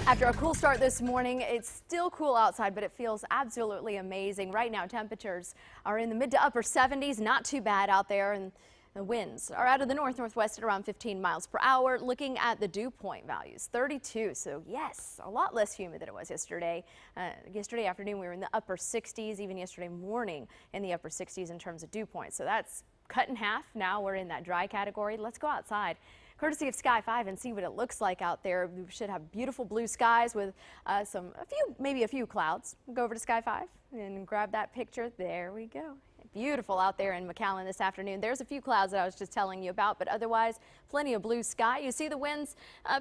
After a cool start this morning, it's still cool outside, but it feels absolutely amazing. Right now, temperatures are in the mid to upper 70s, not too bad out there, and the winds are out of the northwest at around 15 miles per hour. Looking at the dew point values, 32. So yes, a lot less humid than it was yesterday. Yesterday afternoon, we were in the upper 60s, even yesterday morning in the upper 60s in terms of dew point. So that's cut in half. Now we're in that dry category. Let's go outside, courtesy of Sky 5, and see what it looks like out there. We should have beautiful blue skies with maybe a few clouds. We'll go over to Sky 5 and grab that picture. There we go. Beautiful out there in McAllen this afternoon. There's a few clouds that I was just telling you about, but otherwise plenty of blue sky. You see the winds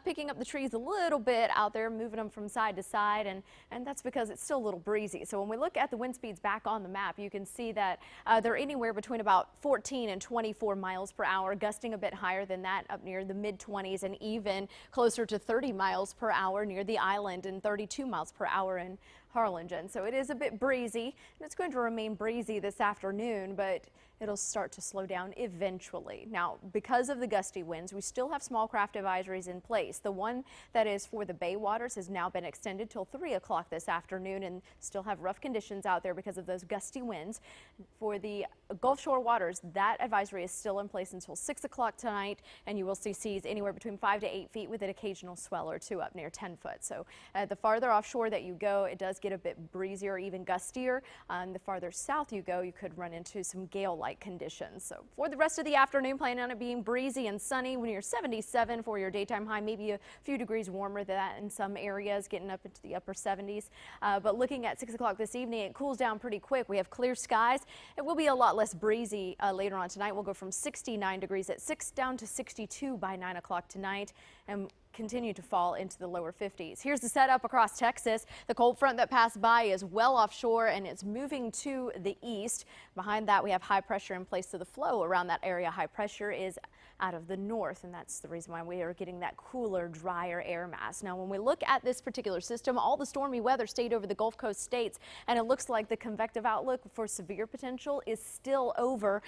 picking up the trees a little bit out there, moving them from side to side, and that's because it's still a little breezy. So when we look at the wind speeds back on the map, you can see that they're anywhere between about 14 and 24 miles per hour, gusting a bit higher than that up near the mid-20s, and even closer to 30 miles per hour near the island and 32 miles per hour in Harlingen. So it is a bit breezy, and it's going to remain breezy this afternoon, but it'll start to slow down eventually. Now, because of the gusty winds, we still have small craft advisories in place. The one that is for the bay waters has now been extended till 3 o'clock this afternoon, and still have rough conditions out there because of those gusty winds. For the Gulf Shore waters, that advisory is still in place until 6 o'clock tonight, and you will see seas anywhere between 5 to 8 feet with an occasional swell or two up near 10 foot. So the farther offshore that you go, it does get a bit breezier, even gustier. The farther south you go, you could run into some gale-like conditions. So for the rest of the afternoon, plan on it being breezy and sunny when you're 77 for your daytime high, maybe a few degrees warmer than that in some areas, getting up into the upper 70s. But looking at 6 o'clock this evening, it cools down pretty quick. We have clear skies. It will be a lot less breezy later on tonight. We'll go from 69 degrees at 6 down to 62 by 9 o'clock tonight, and continue to fall into the lower 50s. Here's the setup across Texas. The cold front that passed by is well offshore, and it's moving to the east. Behind that, we have high pressure in place, so the flow around that area, high pressure, is out of the north, and that's the reason why we are getting that cooler, drier air mass. Now, when we look at this particular system, all the stormy weather stayed over the Gulf Coast states, and it looks like the convective outlook for severe potential is still over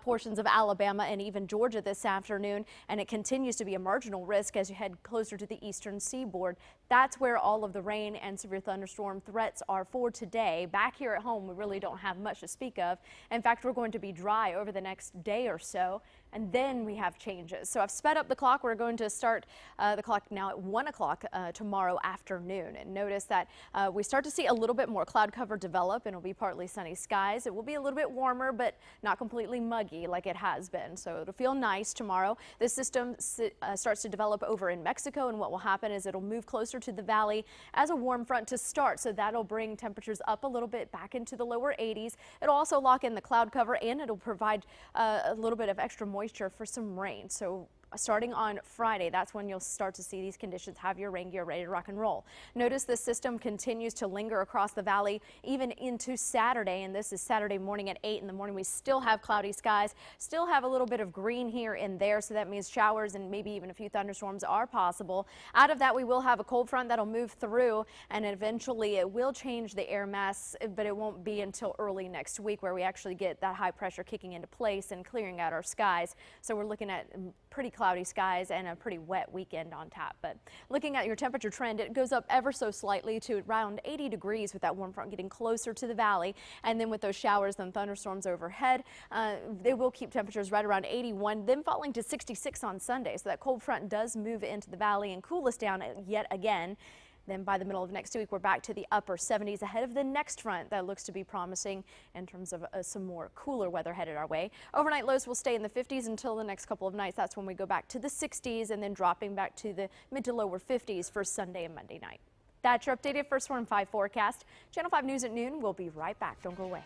portions of Alabama and even Georgia this afternoon, and it continues to be a marginal risk as you head closer to the eastern seaboard. That's where all of the rain and severe thunderstorm threats are for today. Back here at home, we really don't have much to speak of. In fact, we're going to be dry over the next day or so, and then we have changes. So I've sped up the clock. We're going to start the clock now at 1 o'clock tomorrow afternoon. And notice that we start to see a little bit more cloud cover develop, and it'll be partly sunny skies. It will be a little bit warmer, but not completely muggy like it has been. So it'll feel nice tomorrow. This system starts to develop over in Mexico, and what will happen is it'll move closer to the valley as a warm front to start. So that'll bring temperatures up a little bit back into the lower 80s. It'll also lock in the cloud cover, and it'll provide a little bit of extra moisture for some rain. So starting on Friday, that's when you'll start to see these conditions, have your rain gear ready to rock and roll. Notice this system continues to linger across the valley even into Saturday, and this is Saturday morning at 8 in the morning. We still have cloudy skies, still have a little bit of green here and there, so that means showers and maybe even a few thunderstorms are possible. Out of that, we will have a cold front that'll move through, and eventually it will change the air mass, but it won't be until early next week where we actually get that high pressure kicking into place and clearing out our skies. So we're looking at pretty cloudy skies and a pretty wet weekend on tap. But looking at your temperature trend, it goes up ever so slightly to around 80 degrees with that warm front getting closer to the valley. And then with those showers and thunderstorms overhead, they will keep temperatures right around 81, then falling to 66 on Sunday. So that cold front does move into the valley and cool us down yet again. Then by the middle of next week, we're back to the upper 70s ahead of the next front that looks to be promising in terms of some more cooler weather headed our way. Overnight lows will stay in the 50s until the next couple of nights. That's when we go back to the 60s and then dropping back to the mid to lower 50s for Sunday and Monday night. That's your updated First Warn 5 forecast. Channel 5 News at noon. We'll be right back. Don't go away.